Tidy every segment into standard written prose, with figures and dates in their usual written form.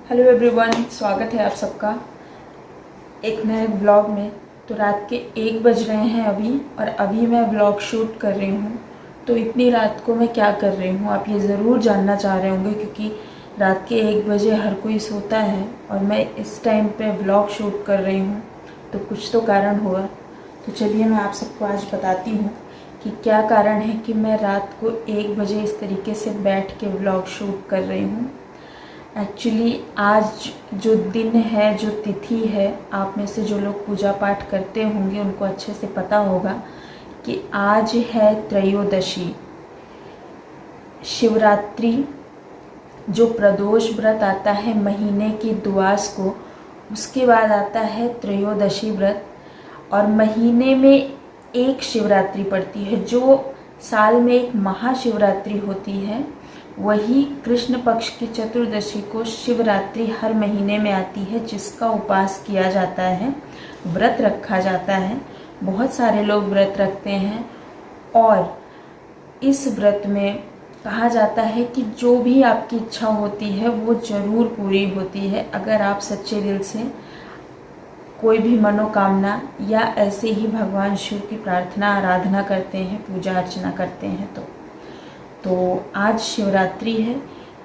Hello everyone, स्वागत है आप सबका एक नए ब्लॉग में। तो रात के 1 बज रहे हैं अभी, और अभी मैं ब्लॉग शूट कर रही हूँ। तो इतनी रात को मैं क्या कर रही हूँ, आप ये ज़रूर जानना चाह रहे होंगे, क्योंकि रात के 1 बजे हर कोई सोता है और मैं इस टाइम पे ब्लॉग शूट कर रही हूँ। तो कुछ तो कारण होगा। तो चलिए मैं आप सबको आज बताती हूँ कि क्या कारण है कि मैं रात को 1 बजे इस तरीके से बैठ के ब्लॉग शूट कर रही हूँ। एक्चुअली आज जो दिन है, जो तिथि है, आप में से जो लोग पूजा पाठ करते होंगे उनको अच्छे से पता होगा कि आज है त्रयोदशी, शिवरात्रि। जो प्रदोष व्रत आता है महीने की दुआस को, उसके बाद आता है त्रयोदशी व्रत। और महीने में एक शिवरात्रि पड़ती है, जो साल में एक महाशिवरात्रि होती है। वही कृष्ण पक्ष की चतुर्दशी को शिवरात्रि हर महीने में आती है, जिसका उपवास किया जाता है, व्रत रखा जाता है। बहुत सारे लोग व्रत रखते हैं और इस व्रत में कहा जाता है कि जो भी आपकी इच्छा होती है वो ज़रूर पूरी होती है, अगर आप सच्चे दिल से कोई भी मनोकामना या ऐसे ही भगवान शिव की प्रार्थना आराधना करते हैं, पूजा अर्चना करते हैं। तो आज शिवरात्रि है।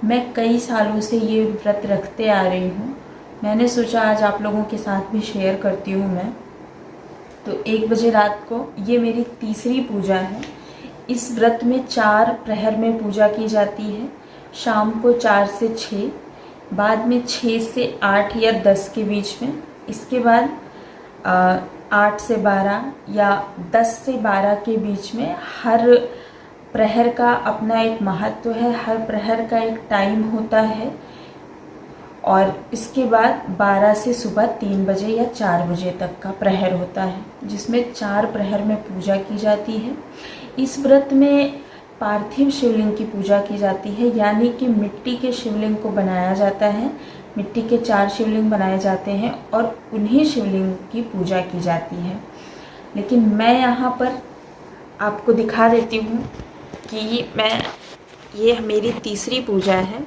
मैं कई सालों से ये व्रत रखते आ रही हूँ। मैंने सोचा आज आप लोगों के साथ भी शेयर करती हूँ मैं। तो 1 बजे रात को ये मेरी तीसरी पूजा है। इस व्रत में 4 प्रहर में पूजा की जाती है। शाम को 4 से 6, बाद में 6 से 8 या 10 के बीच में, इसके बाद 8 से 12 या 10 से 12 के बीच में। हर प्रहर का अपना एक महत्व है, हर प्रहर का एक टाइम होता है। और इसके बाद 12 से सुबह 3 बजे या 4 बजे तक का प्रहर होता है, जिसमें 4 प्रहर में पूजा की जाती है। इस व्रत में पार्थिव शिवलिंग की पूजा की जाती है, यानी कि मिट्टी के शिवलिंग को बनाया जाता है। मिट्टी के 4 शिवलिंग बनाए जाते हैं और उन्हीं शिवलिंग की पूजा की जाती है। लेकिन मैं यहाँ पर आपको दिखा देती हूँ कि ये मेरी तीसरी पूजा है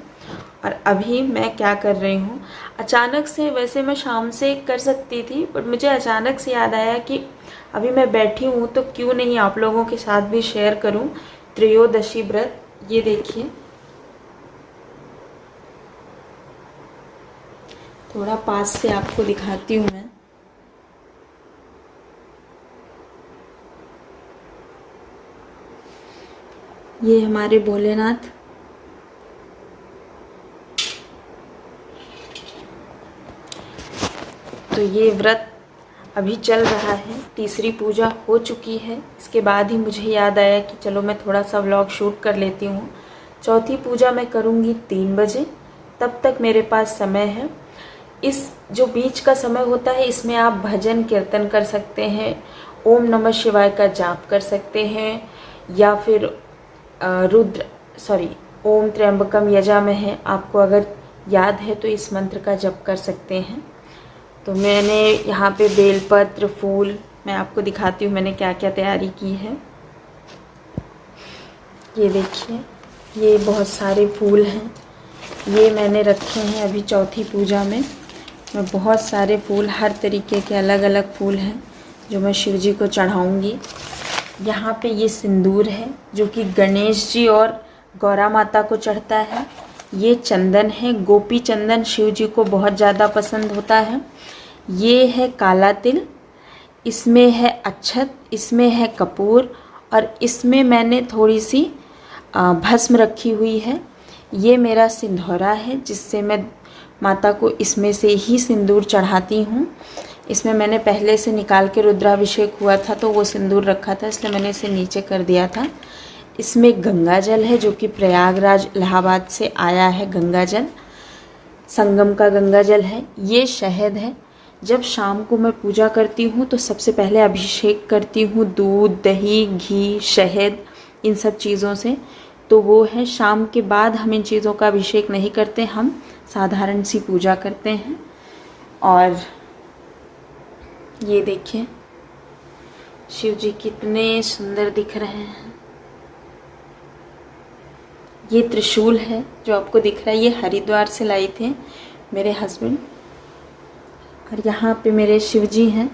और अभी मैं क्या कर रही हूँ। अचानक से, वैसे मैं शाम से कर सकती थी, बट मुझे अचानक से याद आया कि अभी मैं बैठी हूँ तो क्यों नहीं आप लोगों के साथ भी शेयर करूँ त्रयोदशी व्रत। ये देखिए, थोड़ा पास से आपको दिखाती हूँ मैं। ये हमारे भोलेनाथ। तो ये व्रत अभी चल रहा है, तीसरी पूजा हो चुकी है। इसके बाद ही मुझे याद आया कि चलो मैं थोड़ा सा व्लॉग शूट कर लेती हूँ। चौथी पूजा मैं करूँगी 3 बजे, तब तक मेरे पास समय है। इस जो बीच का समय होता है, इसमें आप भजन कीर्तन कर सकते हैं, ओम नमः शिवाय का जाप कर सकते हैं, या फिर ओम त्र्यंबकम यजामहे, आपको अगर याद है तो इस मंत्र का जप कर सकते हैं। तो मैंने यहाँ पे बेलपत्र, फूल, मैं आपको दिखाती हूँ मैंने क्या क्या तैयारी की है। ये देखिए, ये बहुत सारे फूल हैं, ये मैंने रखे हैं अभी चौथी पूजा में। मैं बहुत सारे फूल, हर तरीके के अलग अलग फूल हैं जो मैं शिव जी को चढ़ाऊँगी। यहाँ पे ये सिंदूर है जो कि गणेश जी और गौरा माता को चढ़ता है। ये चंदन है, गोपी चंदन, शिव जी को बहुत ज़्यादा पसंद होता है। ये है काला तिल, इसमें है अक्षत, इसमें है कपूर, और इसमें मैंने थोड़ी सी भस्म रखी हुई है। ये मेरा सिंदूरा है, जिससे मैं माता को इसमें से ही सिंदूर चढ़ाती हूँ। इसमें मैंने पहले से निकाल के रुद्राभिषेक हुआ था तो वो सिंदूर रखा था, इसलिए मैंने इसे नीचे कर दिया था। इसमें गंगा जल है, जो कि प्रयागराज इलाहाबाद से आया है गंगा जल, संगम का गंगा जल है। ये शहद है। जब शाम को मैं पूजा करती हूँ तो सबसे पहले अभिषेक करती हूँ दूध, दही, घी, शहद, इन सब चीज़ों से। तो वो है, शाम के बाद हम इन चीज़ों का अभिषेक नहीं करते, हम साधारण सी पूजा करते हैं। और ये देखिए शिव जी कितने सुंदर दिख रहे हैं। ये त्रिशूल है जो आपको दिख रहा है, ये हरिद्वार से लाई थे। मेरे हस्बैंड, और यहाँ पे मेरे शिव जी हैं।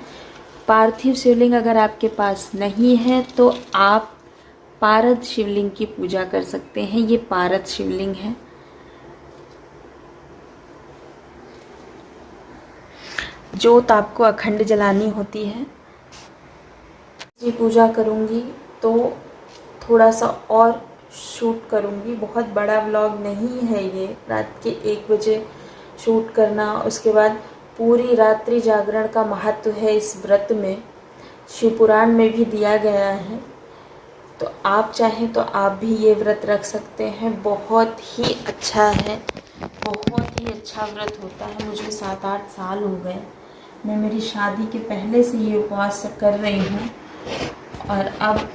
पार्थिव शिवलिंग अगर आपके पास नहीं है तो आप पारद शिवलिंग की पूजा कर सकते हैं। ये पारद शिवलिंग है। जोत आपको अखंड जलानी होती है। ये पूजा करूँगी तो थोड़ा सा और शूट करूँगी, बहुत बड़ा व्लॉग नहीं है ये। रात के 1 बजे शूट करना, उसके बाद पूरी रात्रि जागरण का महत्व है इस व्रत में, शिवपुराण में भी दिया गया है। तो आप चाहें तो आप भी ये व्रत रख सकते हैं। बहुत ही अच्छा है, बहुत ही अच्छा व्रत होता है। मुझे 7-8 साल हो गए, मैं मेरी शादी के पहले से ये उपवास कर रही हूँ। और अब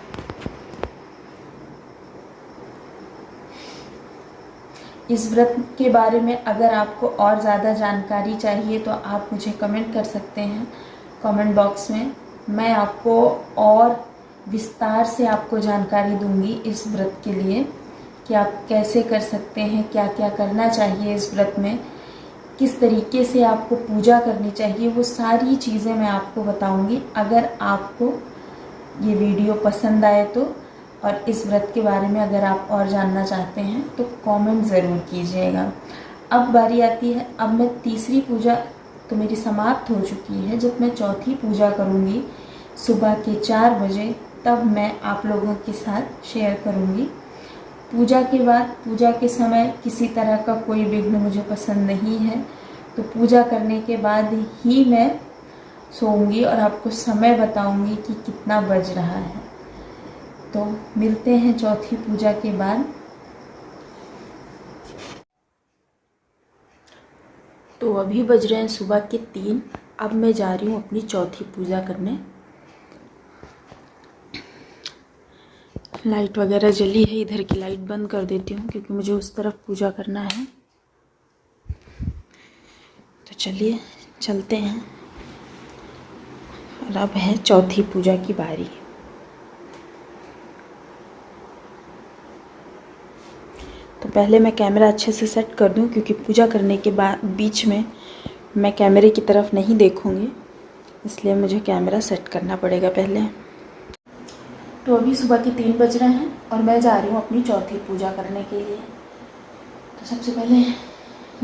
इस व्रत के बारे में अगर आपको और ज़्यादा जानकारी चाहिए तो आप मुझे कमेंट कर सकते हैं कमेंट बॉक्स में। मैं आपको और विस्तार से आपको जानकारी दूंगी इस व्रत के लिए कि आप कैसे कर सकते हैं, क्या क्या करना चाहिए इस व्रत में, किस तरीके से आपको पूजा करनी चाहिए, वो सारी चीज़ें मैं आपको बताऊंगी। अगर आपको ये वीडियो पसंद आए तो, और इस व्रत के बारे में अगर आप और जानना चाहते हैं तो कमेंट ज़रूर कीजिएगा। अब बारी आती है, अब मैं तीसरी पूजा तो मेरी समाप्त हो चुकी है। जब मैं चौथी पूजा करूँगी सुबह के 4 बजे, तब मैं आप लोगों के साथ शेयर करूँगी। पूजा के बाद, पूजा के समय किसी तरह का कोई विघ्न मुझे पसंद नहीं है, तो पूजा करने के बाद ही मैं सोऊंगी और आपको समय बताऊंगी कि कितना बज रहा है। तो मिलते हैं चौथी पूजा के बाद। तो अभी बज रहे हैं सुबह के 3। अब मैं जा रही हूँ अपनी चौथी पूजा करने। लाइट वगैरह जली है, इधर की लाइट बंद कर देती हूँ क्योंकि मुझे उस तरफ पूजा करना है। तो चलिए चलते हैं। और अब है चौथी पूजा की बारी। तो पहले मैं कैमरा अच्छे से सेट कर दूं क्योंकि पूजा करने के बाद बीच में मैं कैमरे की तरफ नहीं देखूंगी, इसलिए मुझे कैमरा सेट करना पड़ेगा पहले। तो अभी सुबह के 3 बज रहे हैं और मैं जा रही हूँ अपनी चौथी पूजा करने के लिए। तो सबसे पहले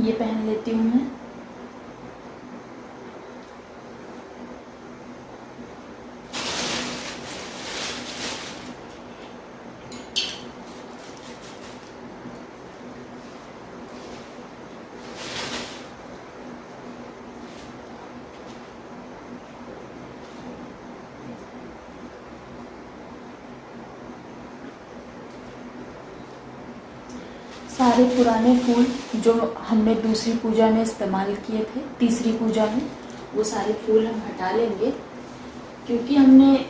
ये पहन लेती हूँ मैं। सारे पुराने फूल जो हमने दूसरी पूजा में इस्तेमाल किए थे, तीसरी पूजा में, वो सारे फूल हम हटा लेंगे क्योंकि हमने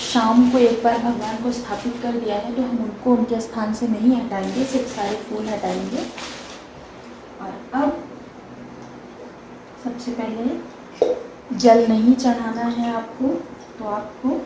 शाम को एक बार भगवान को स्थापित कर दिया है, तो हम उनको उनके स्थान से नहीं हटाएंगे, सिर्फ सारे फूल हटाएंगे। और अब सबसे पहले जल नहीं चढ़ाना है आपको, तो आपको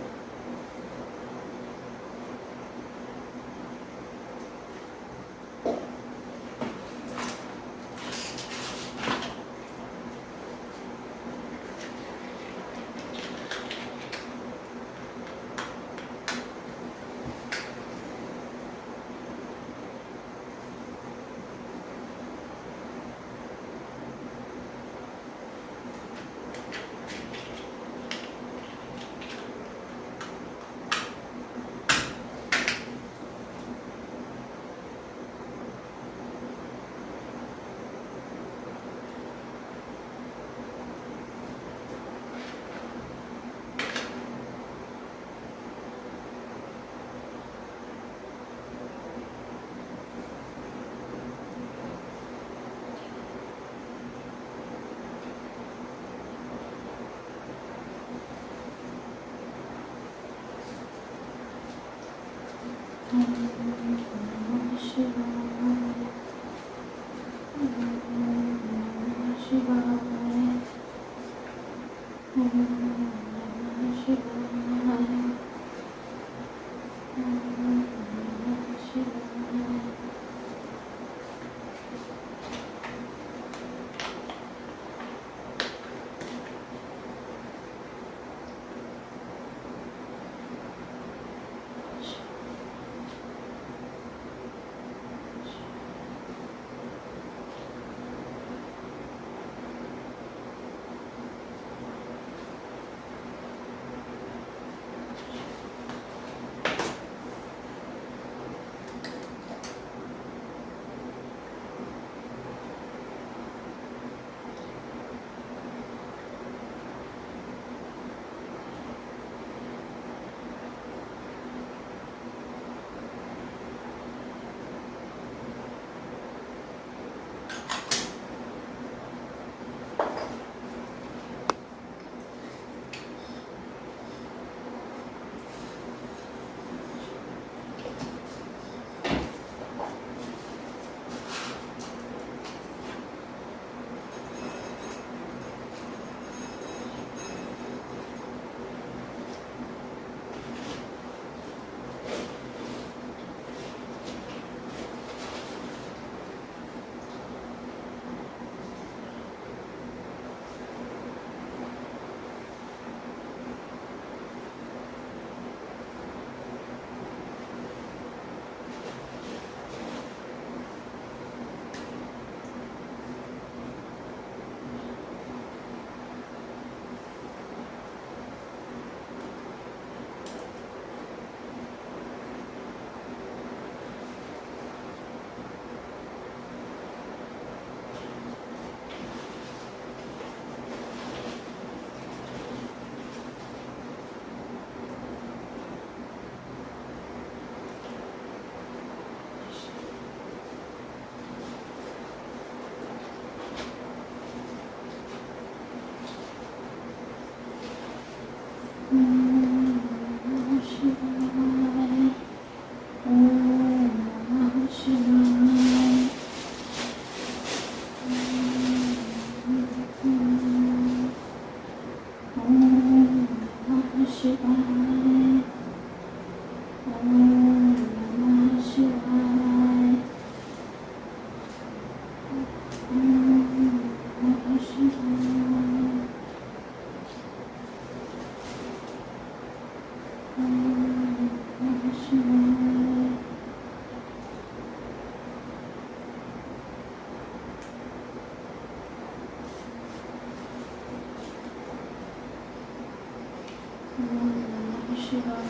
शिवाय।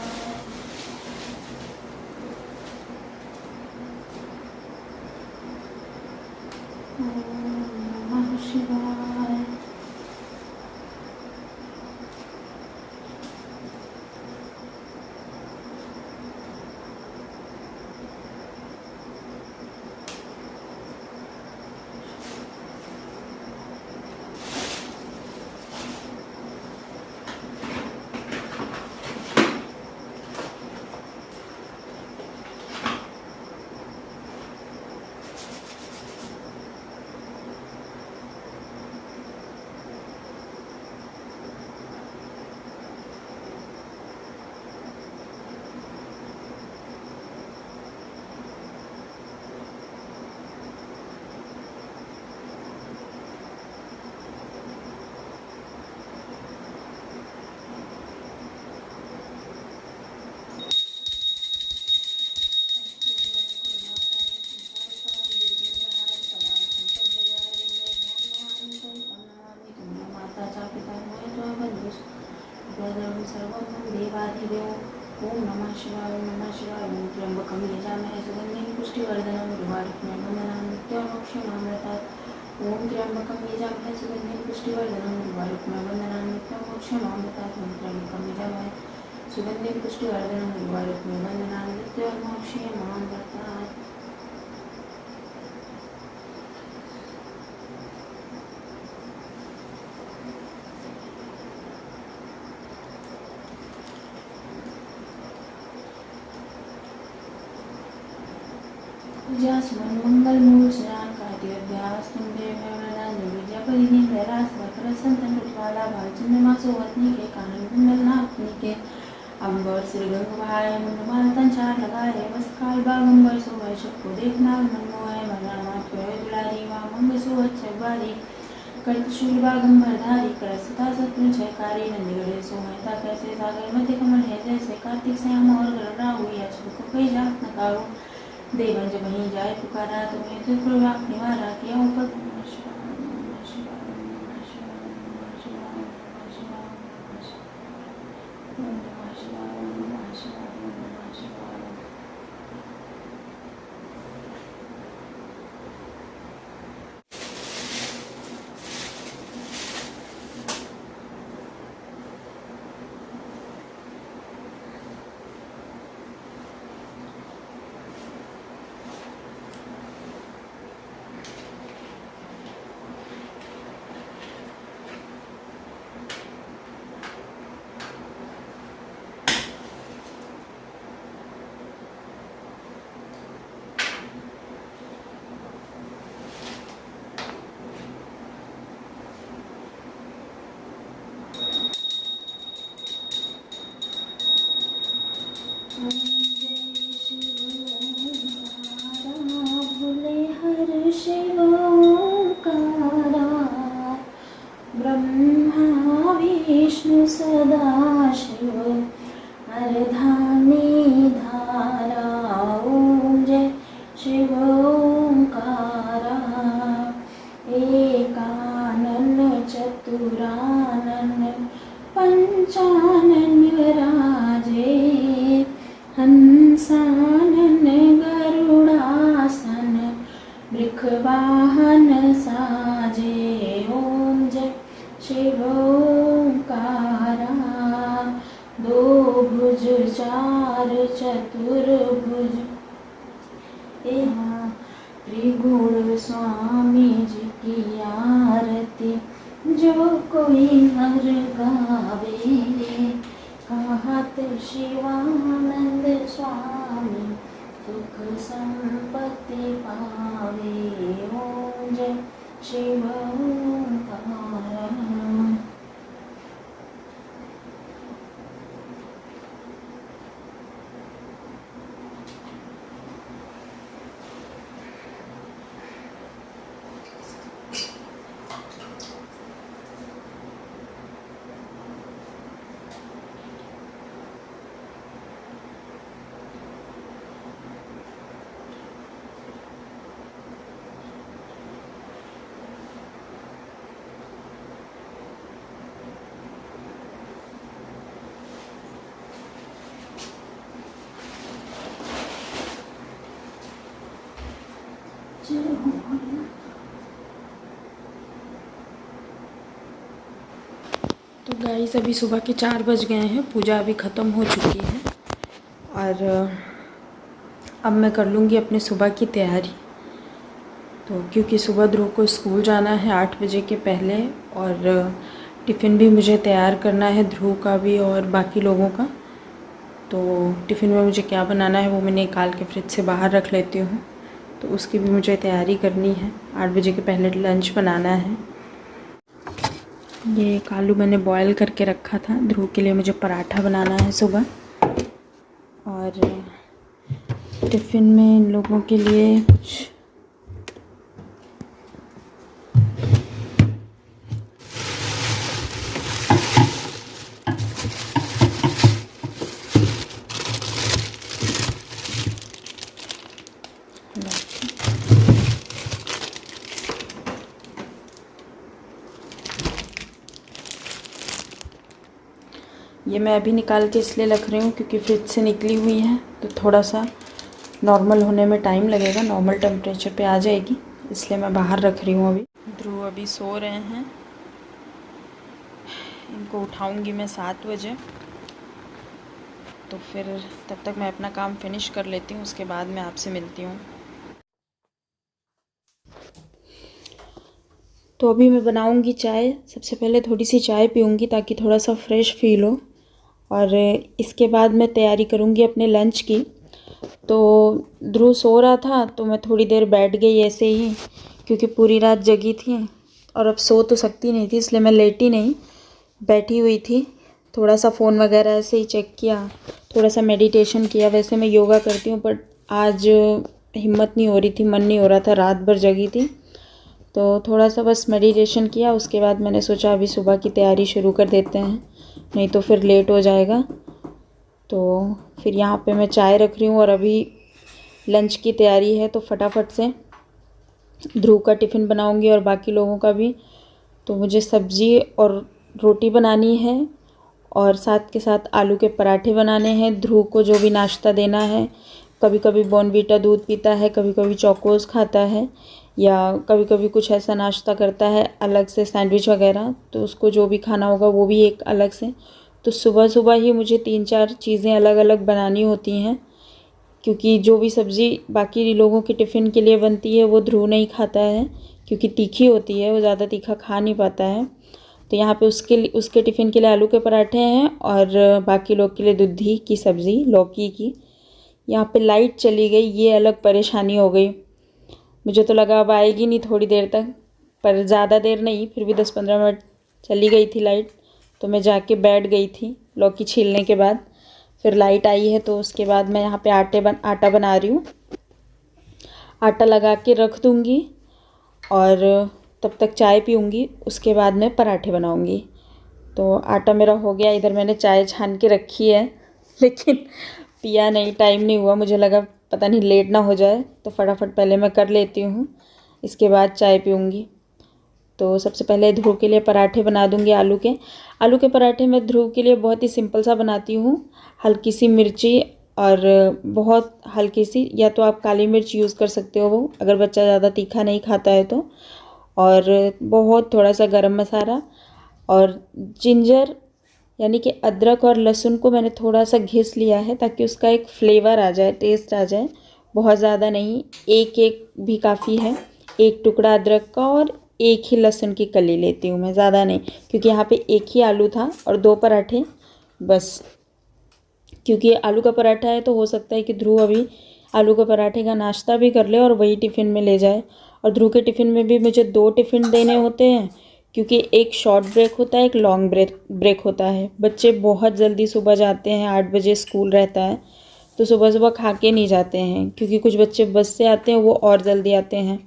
ओम नमः शिवाय। ओम नमः शिवाय। ओम नमः शिवाय। ओम त्र्यंबकं यजामहे सुगन्धिं पुष्टिवर्धनं उर्वारुकमेव वन्दनामि नित्यमोक्षमामृतात्। ओम त्र्यंबकं यजामहे सुगन्धिं पुष्टिवर्धनं उर्वारुकमेव वन्दनामि नित्यमोक्षमामृतात्। ओम त्र्यंबकं यजामहे सुगन्धिं पुष्टिवर्धनं उर्वारुकमेव वन्दनामि नित्यमोक्षमामृतात्। पूजास्मन मंगल मूर्छनान कार्योद्यास तुम देवनानि विद्यापरिधि दैरास वक्रसंतन उज्ज्वला भालचंद्रमा सोवतनी के कानन कुंडल नागनी के अंबर श्री गंगवाय मुंडमाल तंचार लगाए वस्काल बागंबर सोवै शक्को देखना मनमोहय मनामा त्वय दुलारी वामंग सोवत चबारी कर्तशूल बागंबर धारी करसता सत्न छयकारी नंदीगढ़े सोमयता कैसे सागर मध्य कमल है जैसे कार्तिक श्याम और गरुड़ा हुई अचल को कई जात न कारो देवन जब वहीं जाए पुकारा तुम्हें तो प्रभाव निवारा किया ऊपर। ब्रह्मा विष्णु सदा शिव अर्धानी धारा ओम जय शिव ओंकारा एकानन चतुरानन पंचानन राजे हंसानन गरुड़ासन वृषवाहन साजे ओम जय शिव ओंकारा दो भुज चार चतुर्भुज त्रिगुण स्वामी जी की आरती जो कोई नर गावे कहत शिवानंद स्वामी सुख संपत्ति पावे ओम जय शिव ओंकारा। तो गाइस अभी सुबह के 4 बज गए हैं, पूजा अभी ख़त्म हो चुकी है और अब मैं कर लूँगी अपने सुबह की तैयारी। तो क्योंकि सुबह ध्रुव को स्कूल जाना है 8 बजे के पहले और टिफ़िन भी मुझे तैयार करना है, ध्रुव का भी और बाकी लोगों का। तो टिफ़िन में मुझे क्या बनाना है वो मैं निकाल के फ्रिज से बाहर रख लेती हूँ, तो उसकी भी मुझे तैयारी करनी है। 8 बजे के पहले लंच बनाना है। ये आलू मैंने बॉयल करके रखा था, ध्रुव के लिए मुझे पराठा बनाना है सुबह। और टिफ़िन में इन लोगों के लिए कुछ ये मैं अभी निकाल के इसलिए रख रही हूँ क्योंकि फ्रिज से निकली हुई है तो थोड़ा सा नॉर्मल होने में टाइम लगेगा, नॉर्मल टेम्परेचर पे आ जाएगी, इसलिए मैं बाहर रख रही हूँ अभी। ध्रुव अभी सो रहे हैं, इनको उठाऊँगी मैं 7 बजे, तो फिर तब तक मैं अपना काम फिनिश कर लेती हूँ, उसके बाद मैं आपसे मिलती हूँ। तो अभी मैं बनाऊँगी चाय। सबसे पहले थोड़ी सी चाय पीऊँगी ताकि थोड़ा सा फ्रेश फील हो, और इसके बाद मैं तैयारी करूँगी अपने लंच की। तो ध्रुव सो रहा था तो मैं थोड़ी देर बैठ गई ऐसे ही, क्योंकि पूरी रात जगी थी और अब सो तो सकती नहीं थी, इसलिए मैं लेटी नहीं, बैठी हुई थी। थोड़ा सा फ़ोन वगैरह ऐसे ही चेक किया, थोड़ा सा मेडिटेशन किया। वैसे मैं योगा करती हूँ बट आज हिम्मत नहीं हो रही थी, मन नहीं हो रहा था, रात भर जगी थी, तो थोड़ा सा बस मेडिटेशन किया। उसके बाद मैंने सोचा अभी सुबह की तैयारी शुरू कर देते हैं, नहीं तो फिर लेट हो जाएगा। तो फिर यहाँ पे मैं चाय रख रही हूँ और अभी लंच की तैयारी है, तो फटाफट से ध्रुव का टिफ़िन बनाऊँगी और बाकी लोगों का भी। तो मुझे सब्ज़ी और रोटी बनानी है और साथ के साथ आलू के पराठे बनाने हैं। ध्रुव को जो भी नाश्ता देना है, कभी कभी बॉर्नवीटा दूध पीता है, कभी कभी चोकोस खाता है, या कभी कभी कुछ ऐसा नाश्ता करता है अलग से, सैंडविच वगैरह, तो उसको जो भी खाना होगा वो भी एक अलग से। तो सुबह सुबह ही मुझे 3-4 चीज़ें अलग अलग बनानी होती हैं, क्योंकि जो भी सब्ज़ी बाकी लोगों के टिफ़िन के लिए बनती है वो ध्रुव नहीं खाता है, क्योंकि तीखी होती है, वो ज़्यादा तीखा खा नहीं पाता है। तो यहाँ पे उसके टिफ़िन के लिए आलू के पराठे हैं और बाकी लोग के लिए दूधी की सब्ज़ी, लौकी की। यहाँ पे लाइट चली गई, ये अलग परेशानी हो गई। मुझे तो लगा अब आएगी नहीं थोड़ी देर तक, पर ज़्यादा देर नहीं, फिर भी 10-15 मिनट चली गई थी लाइट। तो मैं जाके बैठ गई थी लौकी छीलने के बाद। फिर लाइट आई है तो उसके बाद मैं यहाँ पे आटा बना रही हूँ। आटा लगा के रख दूँगी और तब तक चाय पीऊँगी, उसके बाद मैं पराठे बनाऊँगी। तो आटा मेरा हो गया, इधर मैंने चाय छान के रखी है, लेकिन पिया नहीं, टाइम नहीं हुआ। मुझे लगा पता नहीं लेट ना हो जाए, तो फटाफट पहले मैं कर लेती हूँ, इसके बाद चाय पीऊँगी। तो सबसे पहले ध्रुव के लिए पराठे बना दूँगी आलू के पराठे मैं ध्रुव के लिए बहुत ही सिंपल सा बनाती हूँ। हल्की सी मिर्ची और बहुत हल्की सी, या तो आप काली मिर्च यूज़ कर सकते हो वो, अगर बच्चा ज़्यादा तीखा नहीं खाता है तो, और बहुत थोड़ा सा गरम मसाला और जिंजर यानी कि अदरक और लहसुन को मैंने थोड़ा सा घिस लिया है ताकि उसका एक फ्लेवर आ जाए, टेस्ट आ जाए। बहुत ज़्यादा नहीं, एक भी काफ़ी है। एक टुकड़ा अदरक का और एक ही लहसुन की कली लेती हूँ मैं, ज़्यादा नहीं, क्योंकि यहाँ पे एक ही आलू था और 2 पराठे बस। क्योंकि आलू का पराठा है तो हो सकता है कि ध्रुव अभी आलू के पराठे का नाश्ता भी कर ले और वही टिफ़िन में ले जाए। और ध्रुव के टिफ़िन में भी मुझे 2 टिफ़िन देने होते हैं, क्योंकि एक शॉर्ट ब्रेक होता है, एक लॉन्ग ब्रेक होता है। बच्चे बहुत जल्दी सुबह जाते हैं, 8 बजे स्कूल रहता है, तो सुबह सुबह खा के नहीं जाते हैं, क्योंकि कुछ बच्चे बस से आते हैं, वो और जल्दी आते हैं।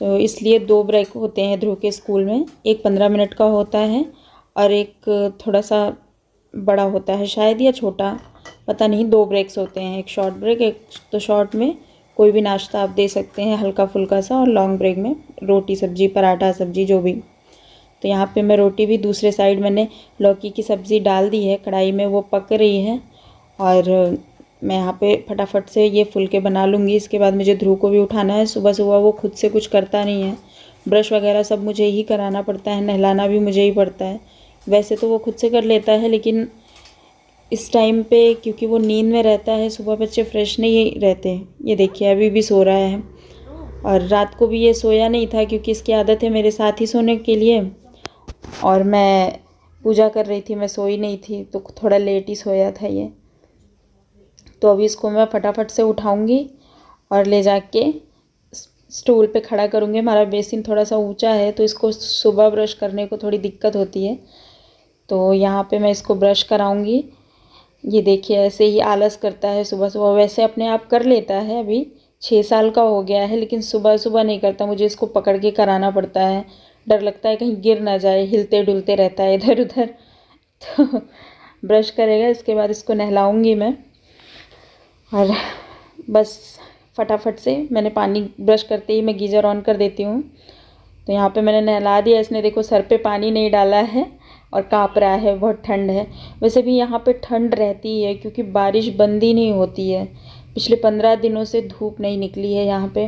तो इसलिए 2 ब्रेक होते हैं ध्रुव के स्कूल में, एक 15 मिनट का होता है और एक थोड़ा सा बड़ा होता है शायद, या छोटा, पता नहीं। 2 ब्रेक्स होते हैं, एक शॉर्ट ब्रेक, एक तो शॉर्ट में कोई भी नाश्ता आप दे सकते हैं हल्का फुल्का सा, और लॉन्ग ब्रेक में रोटी सब्जी, पराठा सब्जी, जो भी। तो यहाँ पे मैं रोटी भी दूसरे साइड मैंने लौकी की सब्ज़ी डाल दी है कढ़ाई में, वो पक रही है। और मैं यहाँ पे फटाफट से ये फुलके बना लूँगी। इसके बाद मुझे ध्रुव को भी उठाना है। सुबह सुबह वो खुद से कुछ करता नहीं है, ब्रश वगैरह सब मुझे ही कराना पड़ता है, नहलाना भी मुझे ही पड़ता है। वैसे तो वो खुद से कर लेता है, लेकिन इस टाइम पे क्योंकि वो नींद में रहता है, सुबह बच्चे फ्रेश नहीं रहते। ये देखिए अभी भी सो रहा है, और रात को भी ये सोया नहीं था क्योंकि इसकी आदत है मेरे साथ ही सोने के लिए। और मैं पूजा कर रही थी, मैं सोई नहीं थी, तो थोड़ा लेट ही सोया था ये। तो अभी इसको मैं फटाफट से उठाऊंगी और ले जाके स्टूल पे खड़ा करूँगी। हमारा बेसिन थोड़ा सा ऊंचा है, तो इसको सुबह ब्रश करने को थोड़ी दिक्कत होती है, तो यहाँ पे मैं इसको ब्रश कराऊंगी। ये देखिए ऐसे ही आलस करता है सुबह सुबह। वैसे अपने आप कर लेता है, अभी 6 साल का हो गया है, लेकिन सुबह सुबह नहीं करता, मुझे इसको पकड़ के कराना पड़ता है। डर लगता है कहीं गिर ना जाए, हिलते डुलते रहता है इधर उधर। तो ब्रश करेगा, इसके बाद इसको नहलाऊंगी मैं। और बस फटाफट से मैंने पानी ब्रश करते ही मैं गीज़र ऑन कर देती हूँ। तो यहाँ पे मैंने नहला दिया। इसने देखो सर पे पानी नहीं डाला है और काँप रहा है, बहुत ठंड है। वैसे भी यहाँ पे ठंड रहती है क्योंकि बारिश बंद ही नहीं होती है। पिछले 15 दिनों से धूप नहीं निकली है यहाँ पे,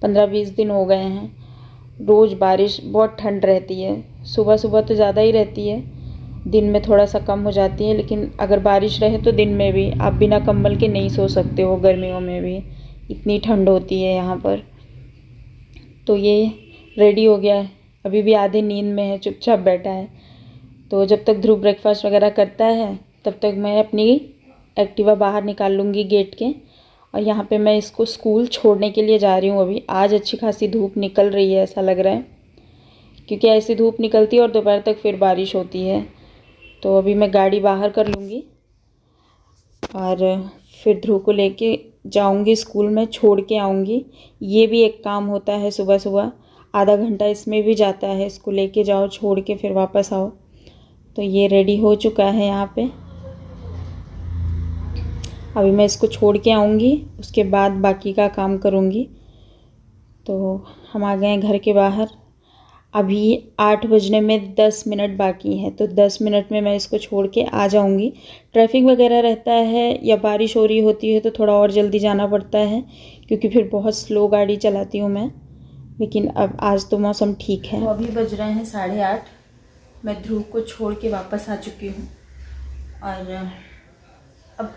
15-20 दिन हो गए हैं। रोज़ बारिश, बहुत ठंड रहती है। सुबह सुबह तो ज़्यादा ही रहती है, दिन में थोड़ा सा कम हो जाती है, लेकिन अगर बारिश रहे तो दिन में भी आप बिना कंबल के नहीं सो सकते हो, गर्मियों में भी इतनी ठंड होती है यहाँ पर। तो ये रेडी हो गया है, अभी भी आधे नींद में है, चुपचाप बैठा है। तो जब तक ध्रुव ब्रेकफास्ट वगैरह करता है तब तक मैं अपनी एक्टिवा बाहर निकाल लूँगी गेट के। और यहाँ पे मैं इसको स्कूल छोड़ने के लिए जा रही हूँ। अभी आज अच्छी खासी धूप निकल रही है, ऐसा लग रहा है, क्योंकि ऐसी धूप निकलती है और दोपहर तक फिर बारिश होती है। तो अभी मैं गाड़ी बाहर कर लूँगी और फिर ध्रुव को लेके जाऊँगी स्कूल में, छोड़ के आऊँगी। ये भी एक काम होता है, सुबह सुबह आधा घंटा इसमें भी जाता है। इसको लेके जाओ, छोड़ के फिर वापस आओ। तो ये रेडी हो चुका है यहाँ पे। अभी मैं इसको छोड़ के आऊँगी, उसके बाद बाकी का काम करूँगी। तो हम आ गए हैं घर के बाहर। अभी 8 बजने में 10 मिनट बाकी हैं, तो 10 मिनट में मैं इसको छोड़ के आ जाऊँगी। ट्रैफिक वगैरह रहता है या बारिश हो रही होती है तो थोड़ा और जल्दी जाना पड़ता है, क्योंकि फिर बहुत स्लो गाड़ी चलाती हूँ मैं। लेकिन अब आज तो मौसम ठीक है। तो अभी बज रहे हैं 8:30। मैं ध्रुव को छोड़ के वापस आ चुकी हूँ और अब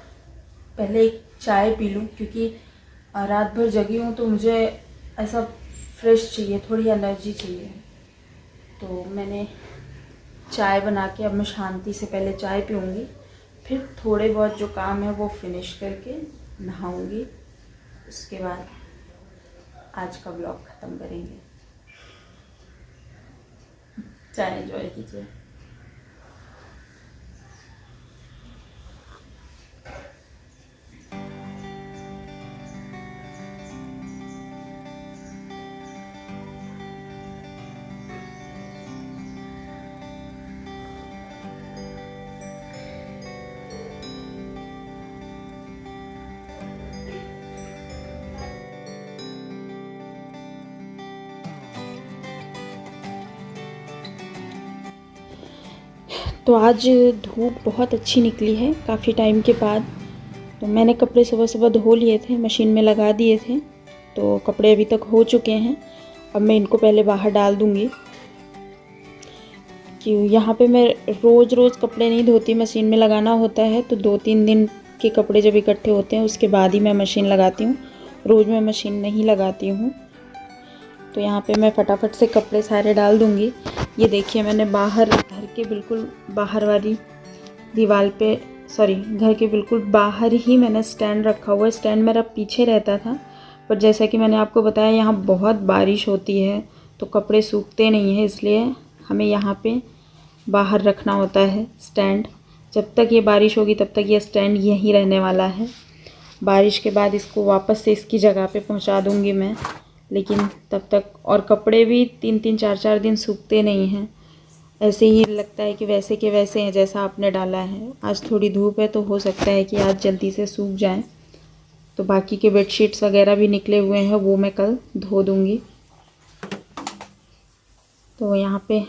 पहले एक चाय पी लूँ, क्योंकि रात भर जगी हूँ तो मुझे ऐसा फ्रेश चाहिए, थोड़ी एनर्जी चाहिए। तो मैंने चाय बना के अब मैं शांति से पहले चाय पीऊँगी, फिर थोड़े बहुत जो काम है वो फिनिश करके नहाऊँगी। उसके बाद आज का ब्लॉग ख़त्म करेंगे। चाय एंजॉय कीजिए। तो आज धूप बहुत अच्छी निकली है काफ़ी टाइम के बाद। तो मैंने कपड़े सुबह सुबह धो लिए थे, मशीन में लगा दिए थे, तो कपड़े अभी तक हो चुके हैं। अब मैं इनको पहले बाहर डाल दूँगी, कि यहाँ पे मैं रोज़ रोज़ कपड़े नहीं धोती, मशीन में लगाना होता है। तो 2-3 दिन के कपड़े जब इकट्ठे होते हैं उसके बाद ही मैं मशीन लगाती हूँ, रोज़ मैं मशीन नहीं लगाती हूँ। तो यहाँ पे मैं फटाफट से कपड़े सारे डाल दूँगी। ये देखिए मैंने बाहर, घर के बिल्कुल बाहर वाली दीवार पे, सॉरी घर के बिल्कुल बाहर ही मैंने स्टैंड रखा हुआ है। स्टैंड मेरा पीछे रहता था, पर जैसा कि मैंने आपको बताया यहाँ बहुत बारिश होती है तो कपड़े सूखते नहीं हैं, इसलिए हमें यहाँ पे बाहर रखना होता है स्टैंड। जब तक ये बारिश होगी तब तक ये स्टैंड यहीं रहने वाला है। बारिश के बाद इसको वापस से इसकी जगह पे पहुँचा दूँगी मैं, लेकिन तब तक और कपड़े भी 3-3 4-4 दिन सूखते नहीं हैं, ऐसे ही लगता है कि वैसे के वैसे हैं जैसा आपने डाला है। आज थोड़ी धूप है तो हो सकता है कि आज जल्दी से सूख जाएं। तो बाकी के बेडशीट्स वगैरह भी निकले हुए हैं, वो मैं कल धो दूँगी। तो यहाँ पे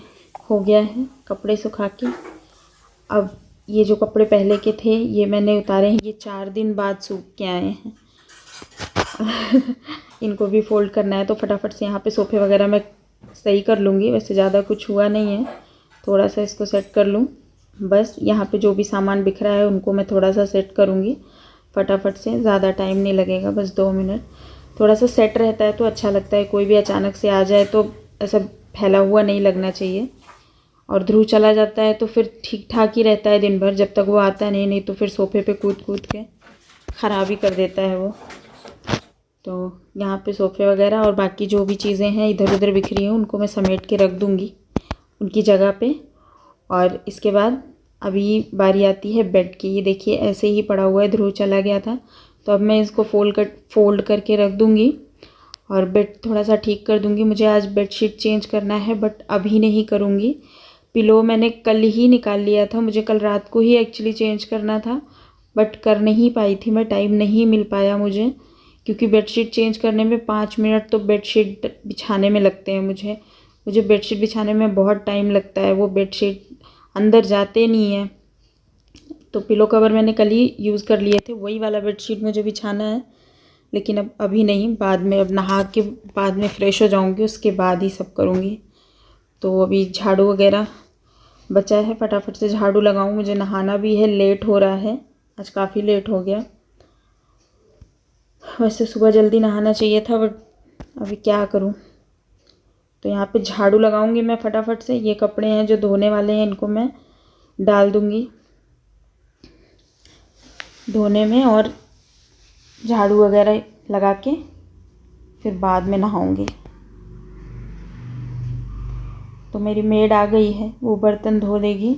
हो गया है कपड़े सुखा के। अब ये जो कपड़े पहले के थे ये मैंने उतारे हैं, ये 4 दिन बाद सूख के आए हैं। इनको भी फोल्ड करना है तो फटाफट से यहाँ पे सोफ़े वगैरह मैं सही कर लूँगी। वैसे ज़्यादा कुछ हुआ नहीं है, थोड़ा सा इसको सेट कर लूँ बस। यहाँ पे जो भी सामान बिखरा है उनको मैं थोड़ा सा सेट करूँगी फटाफट से, ज़्यादा टाइम नहीं लगेगा, बस 2 मिनट। थोड़ा सा सेट रहता है तो अच्छा लगता है, कोई भी अचानक से आ जाए तो ऐसा फैला हुआ नहीं लगना चाहिए। और ध्रुव चला जाता है तो फिर ठीक ठाक ही रहता है दिन भर, जब तक वो आता नहीं तो फिर सोफ़े पे कूद कूद के ख़राब ही कर देता है वो। तो यहाँ पे सोफ़े वगैरह और बाकी जो भी चीज़ें हैं इधर उधर बिखरी हैं उनको मैं समेट के रख दूँगी उनकी जगह पे। और इसके बाद अभी बारी आती है बेड की। ये देखिए ऐसे ही पड़ा हुआ है, ध्रुव चला गया था तो अब मैं इसको फोल्ड करके रख दूँगी और बेड थोड़ा सा ठीक कर दूँगी। मुझे आज बेडशीट चेंज करना है बट अभी नहीं करूँगी। पिलो मैंने कल ही निकाल लिया था, मुझे कल रात को ही एक्चुअली चेंज करना था बट कर नहीं पाई थी मैं, टाइम नहीं मिल पाया मुझे, क्योंकि बेडशीट चेंज करने में 5 मिनट तो बेडशीट बिछाने में लगते हैं। मुझे बेडशीट बिछाने में बहुत टाइम लगता है, वो बेडशीट अंदर जाते नहीं हैं। तो पिलो कवर मैंने कल ही यूज़ कर लिए थे, वही वाला बेडशीट मुझे बिछाना है, लेकिन अब अभी नहीं, बाद में, अब नहा के बाद में फ़्रेश हो जाऊँगी उसके बाद ही सब करूँगी। तो अभी झाड़ू वगैरह बचा है, फटाफट से झाड़ू लगाऊँ, मुझे नहाना भी है, लेट हो रहा है, आज काफ़ी लेट हो गया। वैसे सुबह जल्दी नहाना चाहिए था बट अभी क्या करूँ। तो यहाँ पे झाड़ू लगाऊंगी मैं फटाफट से। ये कपड़े हैं जो धोने वाले हैं इनको मैं डाल दूँगी धोने में और झाड़ू वगैरह लगा के फिर बाद में नहाऊंगी। तो मेरी मेड आ गई है, वो बर्तन धो देगी।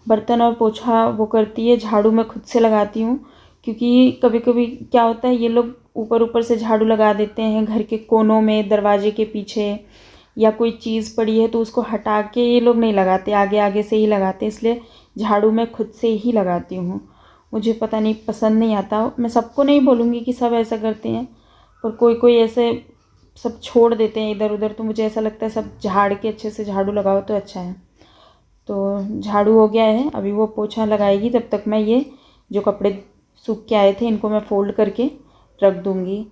बर्तन और पोछा वो करती है, झाड़ू मैं खुद से लगाती हूँ, क्योंकि कभी कभी क्या होता है ये लोग ऊपर ऊपर से झाड़ू लगा देते हैं घर के कोनों में, दरवाजे के पीछे, या कोई चीज़ पड़ी है तो उसको हटा के ये लोग नहीं लगाते, आगे आगे से ही लगाते, इसलिए झाड़ू मैं खुद से ही लगाती हूँ। मुझे पता नहीं, पसंद नहीं आता। मैं सबको नहीं बोलूँगी कि सब ऐसा करते हैं, पर कोई कोई ऐसे सब छोड़ देते हैं इधर उधर, तो मुझे ऐसा लगता है सब झाड़ के अच्छे से झाड़ू लगाओ तो अच्छा है। तो झाड़ू हो गया है, अभी वो पोछा लगाएगी, तब तक मैं ये जो कपड़े सूख के आए थे इनको मैं फ़ोल्ड करके रख दूँगी,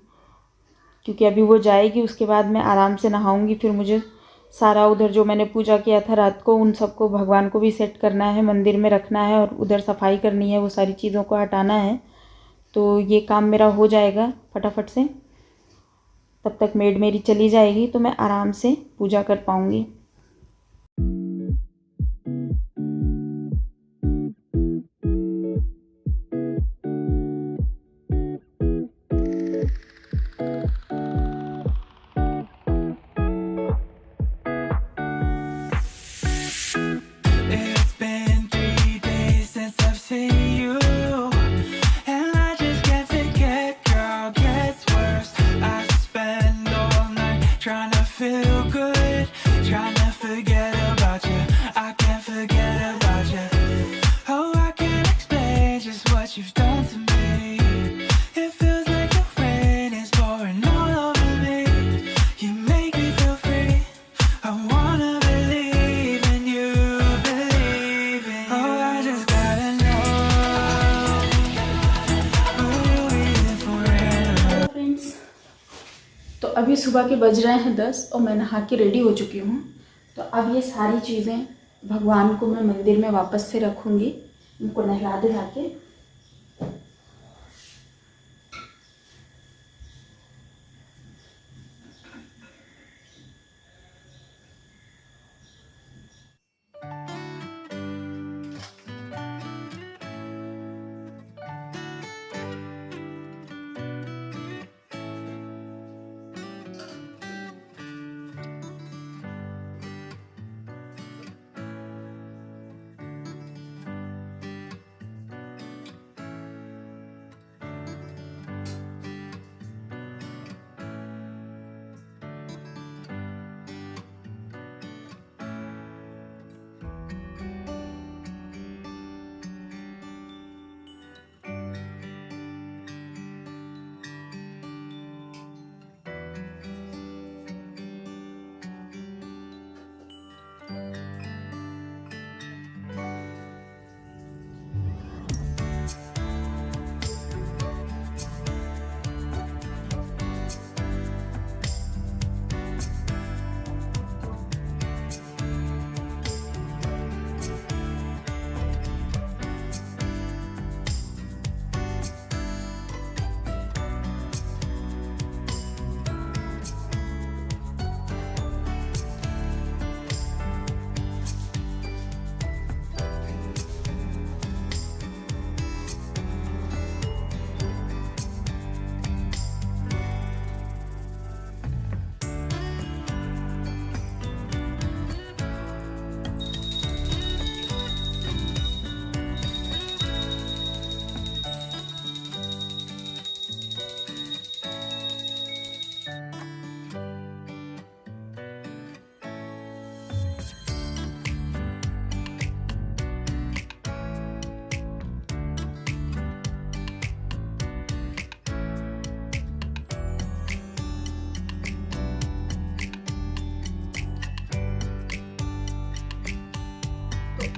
क्योंकि अभी वो जाएगी उसके बाद मैं आराम से नहाऊँगी। फिर मुझे सारा उधर जो मैंने पूजा किया था रात को उन सबको, भगवान को भी सेट करना है, मंदिर में रखना है और उधर सफाई करनी है, वो सारी चीज़ों को हटाना है। तो ये काम मेरा हो जाएगा फटाफट से, तब तक मेड मेरी चली जाएगी तो मैं आराम से पूजा कर पाऊँगी। It's been 3 days since I've seen you, and I just can't forget, girl, gets worse. I spend all night trying to feel good, trying to forget about you. I can't forget about you. Oh, I can't explain just what you've done to me. It feels like the rain is pouring all over me. You make me feel free. I wanna believe in you, believe in you. Oh, I just gotta know, will you be there forever? Friends, तो अभी सुबह के बज रहे हैं 10 और मैं नहा के रेडी हो चुकी हूँ। तो अब ये सारी चीज़ें भगवान को मैं मंदिर में वापस से रखूँगी, उनको नहला धुला के।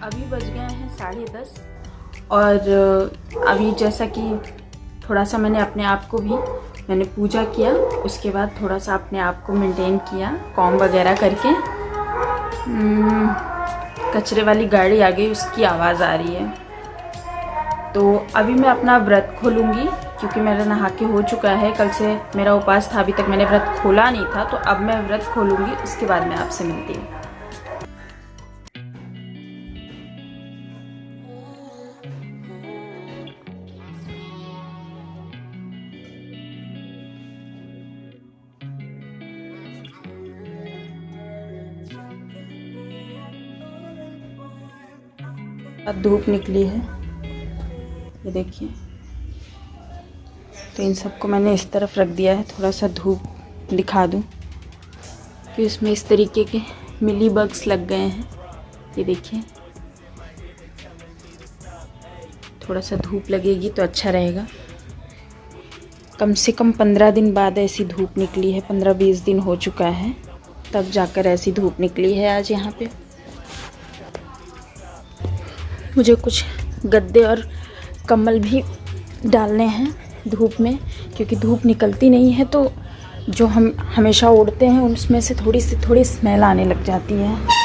अभी बज गए हैं 10:30 और अभी जैसा कि थोड़ा सा मैंने अपने आप को भी मैंने पूजा किया, उसके बाद थोड़ा सा अपने आप को मेंटेन किया कॉम वगैरह करके। कचरे वाली गाड़ी आ गई, उसकी आवाज़ आ रही है। तो अभी मैं अपना व्रत खोलूँगी क्योंकि मेरा नहा के हो चुका है। कल से मेरा उपवास था, अभी तक मैंने व्रत खोला नहीं था, तो अब मैं व्रत खोलूँगी, उसके बाद मैं आपसे मिलती हूँ। अब धूप निकली है, ये देखिए। तो इन सबको मैंने इस तरफ रख दिया है, थोड़ा सा धूप दिखा दूँ कि इसमें इस तरीके के मिली बग्स लग गए हैं, ये देखिए। थोड़ा सा धूप लगेगी तो अच्छा रहेगा। कम से कम 15 दिन बाद ऐसी धूप निकली है, 15-20 दिन हो चुका है तब जाकर ऐसी धूप निकली है आज यहाँ पे। मुझे कुछ गद्दे और कम्बल भी डालने हैं धूप में, क्योंकि धूप निकलती नहीं है तो जो हम हमेशा ओढ़ते हैं उसमें से थोड़ी स्मेल आने लग जाती है।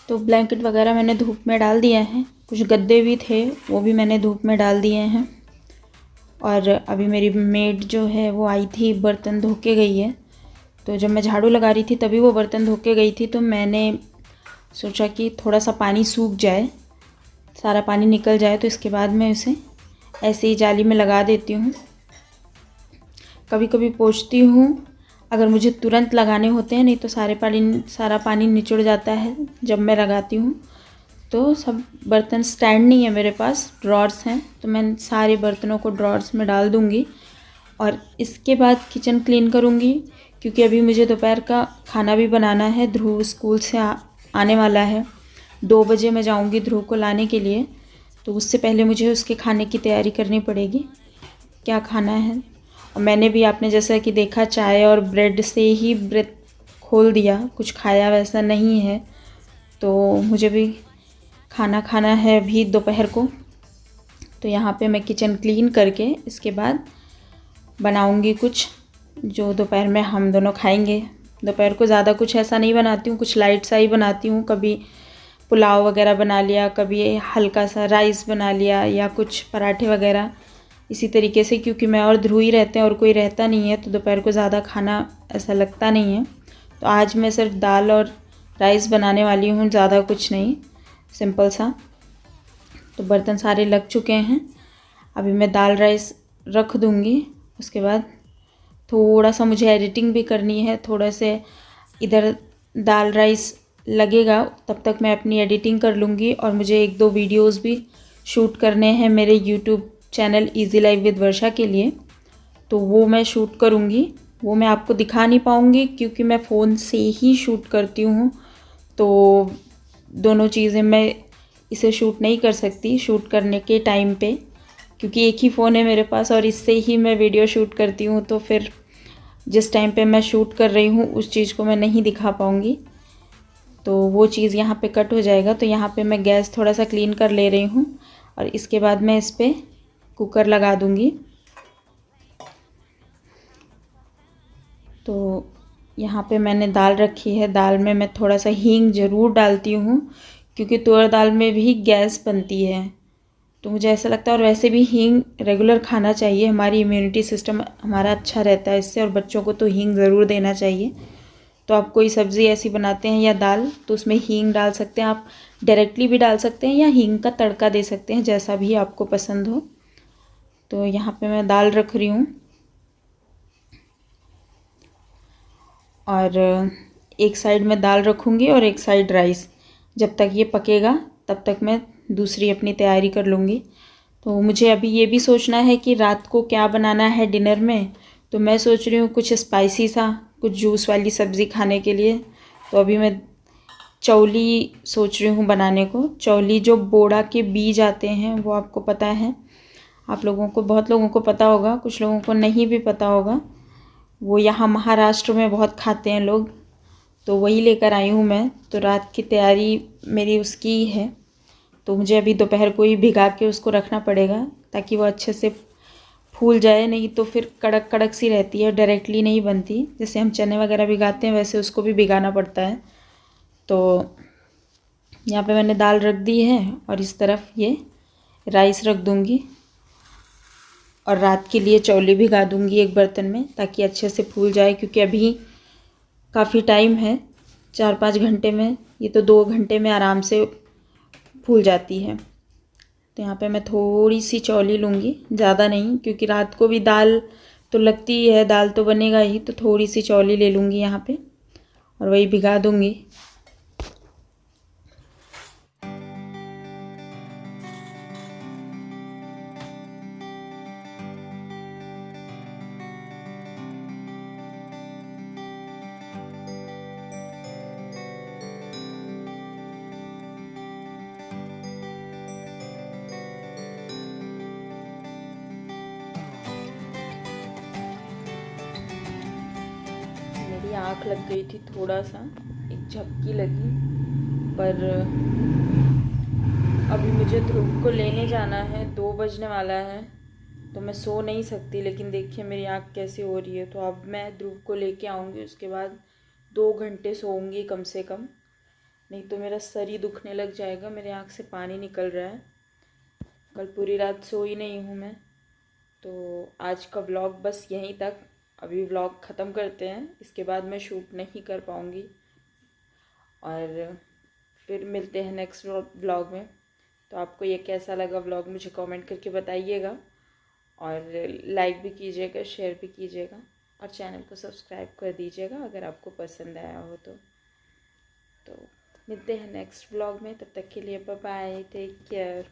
तो ब्लैंकेट वगैरह मैंने धूप में डाल दिया है, कुछ गद्दे भी थे वो भी मैंने धूप में डाल दिए हैं। और अभी मेरी मेड जो है वो आई थी, बर्तन धो के गई है। तो जब मैं झाड़ू लगा रही थी तभी वो बर्तन धो के गई थी, तो मैंने सोचा कि थोड़ा सा पानी सूख जाए, सारा पानी निकल जाए, तो इसके बाद मैं उसे ऐसे ही जाली में लगा देती हूँ। कभी कभी पोंछती हूँ अगर मुझे तुरंत लगाने होते हैं, नहीं तो सारा पानी निचुड़ जाता है जब मैं लगाती हूँ। तो सब बर्तन स्टैंड नहीं है मेरे पास, ड्रॉर्स हैं, तो मैं सारे बर्तनों को ड्रॉर्स में डाल दूँगी। और इसके बाद किचन क्लीन करूँगी, क्योंकि अभी मुझे दोपहर का खाना भी बनाना है। ध्रुव स्कूल से आने वाला है, 2 बजे मैं जाऊँगी ध्रुव को लाने के लिए, तो उससे पहले मुझे उसके खाने की तैयारी करनी पड़ेगी, क्या खाना है। और मैंने भी आपने जैसा कि देखा चाय और ब्रेड से ही व्रत खोल दिया, कुछ खाया वैसा नहीं है। तो मुझे भी खाना खाना है अभी दोपहर को। तो यहाँ पे मैं किचन क्लीन करके इसके बाद बनाऊँगी कुछ जो दोपहर में हम दोनों खाएंगे। दोपहर को ज़्यादा कुछ ऐसा नहीं बनाती हूँ, कुछ लाइट सा ही बनाती हूँ। कभी पुलाव वगैरह बना लिया, कभी हल्का सा राइस बना लिया, या कुछ पराठे वगैरह, इसी तरीके से। क्योंकि मैं और ध्रुव ही रहते हैं और कोई रहता नहीं है, तो दोपहर को ज़्यादा खाना ऐसा लगता नहीं है। तो आज मैं सिर्फ दाल और राइस बनाने वाली हूँ, ज़्यादा कुछ नहीं, सिंपल सा। तो बर्तन सारे लग चुके हैं, अभी मैं दाल राइस रख दूँगी। उसके बाद थोड़ा सा मुझे एडिटिंग भी करनी है, थोड़ा से इधर दाल राइस लगेगा, तब तक मैं अपनी एडिटिंग कर लूँगी। और मुझे 1-2 वीडियोस भी शूट करने हैं मेरे YouTube channel easy life with Varsha के लिए, तो वो मैं शूट करूँगी। वो मैं आपको दिखा नहीं पाऊँगी क्योंकि मैं फ़ोन से ही शूट करती हूँ, तो दोनों चीज़ें मैं इसे शूट नहीं कर सकती शूट करने के टाइम पे, क्योंकि एक ही फ़ोन है मेरे पास और इससे ही मैं वीडियो शूट करती हूँ। तो फिर जिस टाइम पे मैं शूट कर रही हूँ उस चीज़ को मैं नहीं दिखा पाऊँगी, तो वो चीज़ यहाँ पे कट हो जाएगा। तो यहाँ पे मैं गैस थोड़ा सा क्लीन कर ले रही हूँ और इसके बाद मैं इस पर कुकर लगा दूँगी। तो यहाँ पे मैंने दाल रखी है। दाल में मैं थोड़ा सा हींग ज़रूर डालती हूँ, क्योंकि तुअर दाल में भी गैस बनती है, तो मुझे ऐसा लगता है। और वैसे भी हींग रेगुलर खाना चाहिए, हमारी इम्यूनिटी सिस्टम हमारा अच्छा रहता है इससे। और बच्चों को तो हींग ज़रूर देना चाहिए। तो आप कोई सब्ज़ी ऐसी बनाते हैं या दाल, तो उसमें हींग डाल सकते हैं। आप डायरेक्टली भी डाल सकते हैं या हींग का तड़का दे सकते हैं, जैसा भी आपको पसंद हो। तो यहाँ पे मैं दाल रख रही हूँ, और एक साइड में दाल रखूँगी और एक साइड राइस। जब तक ये पकेगा तब तक मैं दूसरी अपनी तैयारी कर लूँगी। तो मुझे अभी ये भी सोचना है कि रात को क्या बनाना है डिनर में। तो मैं सोच रही हूँ कुछ स्पाइसी सा, कुछ जूस वाली सब्ज़ी खाने के लिए। तो अभी मैं चौली सोच रही हूँ बनाने को। चौली जो बोड़ा के बीज आते हैं, वो आपको पता है, आप लोगों को, बहुत लोगों को पता होगा, कुछ लोगों को नहीं भी पता होगा। वो यहाँ महाराष्ट्र में बहुत खाते हैं लोग, तो वही लेकर आई हूँ मैं। तो रात की तैयारी मेरी उसकी ही है। तो मुझे अभी दोपहर को ही भिगा के उसको रखना पड़ेगा, ताकि वो अच्छे से फूल जाए। नहीं तो फिर कड़क कड़क सी रहती है, डायरेक्टली नहीं बनती। जैसे हम चने वगैरह भिगाते हैं, वैसे उसको भी भिगाना पड़ता है। तो यहाँ पे मैंने दाल रख दी है, और इस तरफ ये राइस रख दूँगी, और रात के लिए चौली भिगा दूँगी एक बर्तन में, ताकि अच्छे से फूल जाए। क्योंकि अभी काफ़ी टाइम है, 4-5 घंटे में, ये तो 2 घंटे में आराम से फूल जाती है। तो यहाँ पे मैं थोड़ी सी चौली लूँगी, ज़्यादा नहीं, क्योंकि रात को भी दाल तो लगती ही है, दाल तो बनेगा ही। तो थोड़ी सी चौली ले लूँगी यहाँ पे, और वही भिगा दूँगी। मेरी आँख लग गई थी थोड़ा सा, एक झपकी लगी। पर अभी मुझे ध्रुव को लेने जाना है, 2 बजने वाला है, तो मैं सो नहीं सकती। लेकिन देखिए मेरी आँख कैसी हो रही है। तो अब मैं ध्रुव को लेके आऊँगी, उसके बाद 2 घंटे सोऊंगी कम से कम, नहीं तो मेरा सर ही दुखने लग जाएगा। मेरे आँख से पानी निकल रहा है, कल पूरी रात सोई नहीं हूँ मैं। तो आज का व्लॉग बस यहीं तक। अभी व्लॉग ख़त्म करते हैं, इसके बाद मैं शूट नहीं कर पाऊँगी। और फिर मिलते हैं नेक्स्ट व्लॉग में। तो आपको ये कैसा लगा व्लॉग, मुझे कमेंट करके बताइएगा, और लाइक भी कीजिएगा, शेयर भी कीजिएगा, और चैनल को सब्सक्राइब कर दीजिएगा अगर आपको पसंद आया हो तो मिलते हैं नेक्स्ट व्लॉग में। तब तक के लिए बाय बाय, टेक केयर।